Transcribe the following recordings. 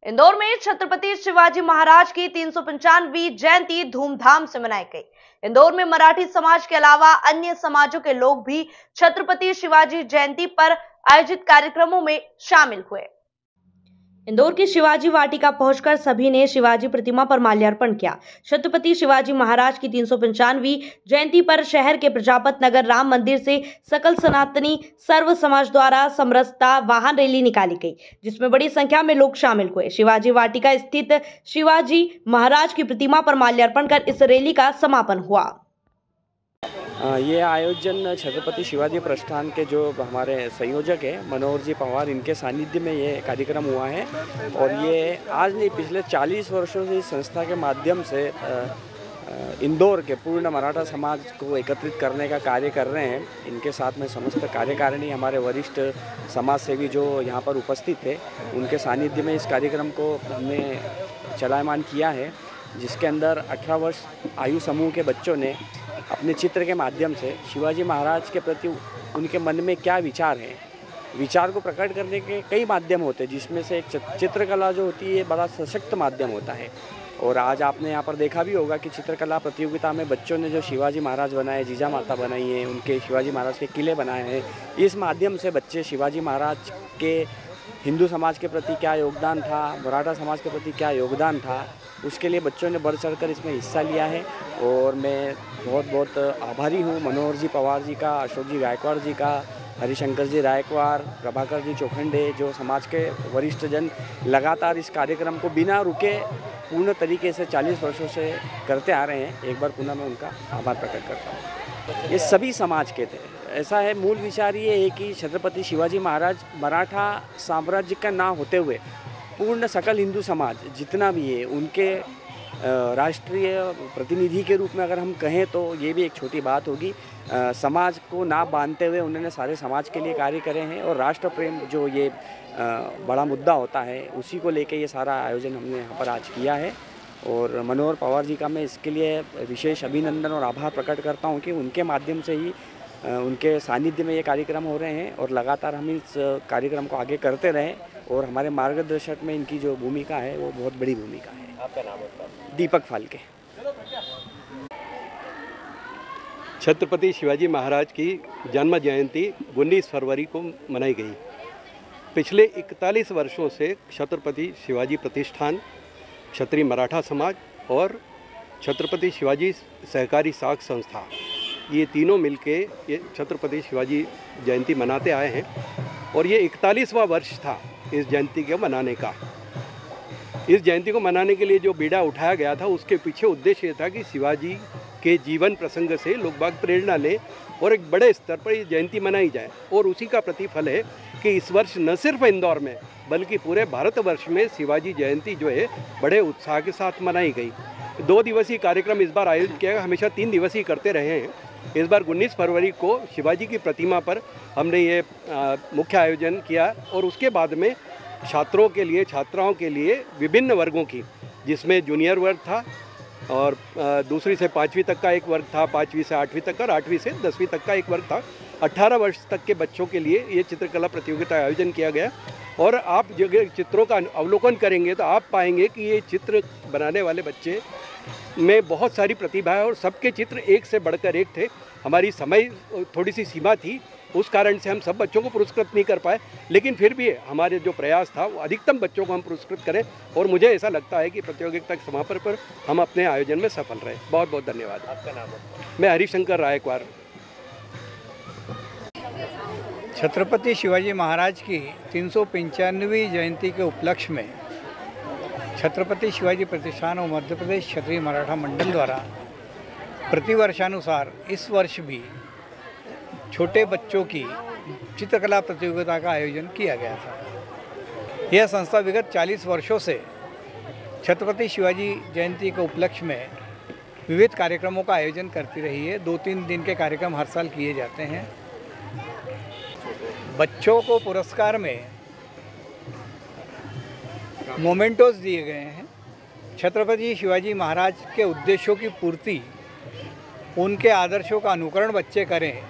इंदौर में छत्रपति शिवाजी महाराज की 395वीं जयंती धूमधाम से मनाई गई। इंदौर में मराठी समाज के अलावा अन्य समाजों के लोग भी छत्रपति शिवाजी जयंती पर आयोजित कार्यक्रमों में शामिल हुए। इंदौर की शिवाजी वाटिका पहुंचकर सभी ने शिवाजी प्रतिमा पर माल्यार्पण किया। छत्रपति शिवाजी महाराज की 395वीं जयंती पर शहर के प्रजापत नगर राम मंदिर से सकल सनातनी सर्व समाज द्वारा समरसता वाहन रैली निकाली गई, जिसमें बड़ी संख्या में लोग शामिल हुए। शिवाजी वाटिका स्थित शिवाजी महाराज की प्रतिमा पर माल्यार्पण कर इस रैली का समापन हुआ। ये आयोजन छत्रपति शिवाजी प्रस्थान के जो हमारे संयोजक हैं मनोहर जी पवार, इनके सानिध्य में ये कार्यक्रम हुआ है। और ये आज नहीं, पिछले 40 वर्षों से इस संस्था के माध्यम से इंदौर के पूर्ण मराठा समाज को एकत्रित करने का कार्य कर रहे हैं। इनके साथ में समस्त कार्यकारिणी, हमारे वरिष्ठ समाज सेवी जो यहाँ पर उपस्थित थे, उनके सानिध्य में इस कार्यक्रम को हमने चलायमान किया है, जिसके अंदर 18 वर्ष आयु समूह के बच्चों ने अपने चित्र के माध्यम से शिवाजी महाराज के प्रति उनके मन में क्या विचार हैं, विचार को प्रकट करने के कई माध्यम होते हैं, जिसमें से एक चित्रकला जो होती है बड़ा सशक्त माध्यम होता है। और आज आपने यहाँ पर देखा भी होगा कि चित्रकला प्रतियोगिता में बच्चों ने जो शिवाजी महाराज बनाए, जीजा माता बनाई है, उनके शिवाजी महाराज के किले बनाए हैं। इस माध्यम से बच्चे शिवाजी महाराज के हिंदू समाज के प्रति क्या योगदान था, मराठा समाज के प्रति क्या योगदान था, उसके लिए बच्चों ने बढ़ चढ़कर इसमें हिस्सा लिया है। और मैं बहुत बहुत आभारी हूँ मनोहर जी पवार जी का, अशोक जी गायकवाड़ जी का, हरिशंकर जी रायकवाड़, प्रभाकर जी चोखंडे, जो समाज के वरिष्ठ जन लगातार इस कार्यक्रम को बिना रुके पूर्ण तरीके से 40 वर्षों से करते आ रहे हैं। एक बार पुनः मैं उनका आभार प्रकट करता हूँ। ये सभी समाज के थे। ऐसा है, मूल विचार ये है कि छत्रपति शिवाजी महाराज मराठा साम्राज्य का ना होते हुए पूर्ण सकल हिंदू समाज जितना भी है, उनके राष्ट्रीय प्रतिनिधि के रूप में अगर हम कहें तो ये भी एक छोटी बात होगी। समाज को ना बांधते हुए उन्होंने सारे समाज के लिए कार्य करे हैं। और राष्ट्र प्रेम जो ये बड़ा मुद्दा होता है, उसी को लेके ये सारा आयोजन हमने यहाँ पर आज किया है। और मनोहर पवार जी का मैं इसके लिए विशेष अभिनंदन और आभार प्रकट करता हूँ कि उनके माध्यम से ही, उनके सानिध्य में ये कार्यक्रम हो रहे हैं। और लगातार हम इस कार्यक्रम को आगे करते रहें। और हमारे मार्गदर्शक में इनकी जो भूमिका है वो बहुत बड़ी भूमिका है। आपका नाम है? दीपक फाल्के। छत्रपति शिवाजी महाराज की जन्म जयंती 19 फरवरी को मनाई गई। पिछले 41 वर्षों से छत्रपति शिवाजी प्रतिष्ठान, क्षत्रिय मराठा समाज और छत्रपति शिवाजी सहकारी साख संस्था, ये तीनों मिलके ये छत्रपति शिवाजी जयंती मनाते आए हैं। और ये 41वां वर्ष था इस जयंती को मनाने का। इस जयंती को मनाने के लिए जो बीड़ा उठाया गया था, उसके पीछे उद्देश्य ये था कि शिवाजी के जीवन प्रसंग से लोग बाग प्रेरणा लें और एक बड़े स्तर पर ये जयंती मनाई जाए। और उसी का प्रतिफल है कि इस वर्ष न सिर्फ इंदौर में बल्कि पूरे भारतवर्ष में शिवाजी जयंती जो है बड़े उत्साह के साथ मनाई गई। 2 दिवसीय कार्यक्रम इस बार आयोजित किया गया, हमेशा 3 दिवसीय करते रहे हैं। इस बार 19 फरवरी को शिवाजी की प्रतिमा पर हमने ये मुख्य आयोजन किया। और उसके बाद में छात्रों के लिए, छात्राओं के लिए विभिन्न वर्गों की, जिसमें जूनियर वर्ग था और दूसरी से 5वीं तक का एक वर्ग था, 5वीं से 8वीं तक का, और 8वीं से 10वीं तक का एक वर्ग था। 18 वर्ष तक के बच्चों के लिए ये चित्रकला प्रतियोगिता आयोजन किया गया। और आप जो चित्रों का अवलोकन करेंगे तो आप पाएंगे कि ये चित्र बनाने वाले बच्चे में बहुत सारी प्रतिभा है और सबके चित्र एक से बढ़कर एक थे। हमारी समय थोड़ी सी सीमा थी, उस कारण से हम सब बच्चों को पुरस्कृत नहीं कर पाए, लेकिन फिर भी हमारे जो प्रयास था वो अधिकतम बच्चों को हम पुरस्कृत करें। और मुझे ऐसा लगता है कि प्रतियोगिता के समापन पर हम अपने आयोजन में सफल रहे। बहुत बहुत धन्यवाद। आपका नाम है? मैं हरिशंकर रायकवाड़। छत्रपति शिवाजी महाराज की 395वीं जयंती के उपलक्ष्य में छत्रपति शिवाजी प्रतिष्ठान और मध्य प्रदेश क्षत्रिय मराठा मंडल द्वारा प्रतिवर्षानुसार इस वर्ष भी छोटे बच्चों की चित्रकला प्रतियोगिता का आयोजन किया गया था। यह संस्था विगत 40 वर्षों से छत्रपति शिवाजी जयंती के उपलक्ष्य में विविध कार्यक्रमों का आयोजन करती रही है। 2-3 दिन के कार्यक्रम हर साल किए जाते हैं। बच्चों को पुरस्कार में मोमेंटोज दिए गए हैं। छत्रपति शिवाजी महाराज के उद्देश्यों की पूर्ति, उनके आदर्शों का अनुकरण बच्चे करें,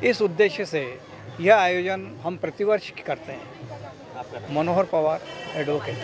इस उद्देश्य से यह आयोजन हम प्रतिवर्ष करते हैं। मनोहर पवार, एडवोकेट।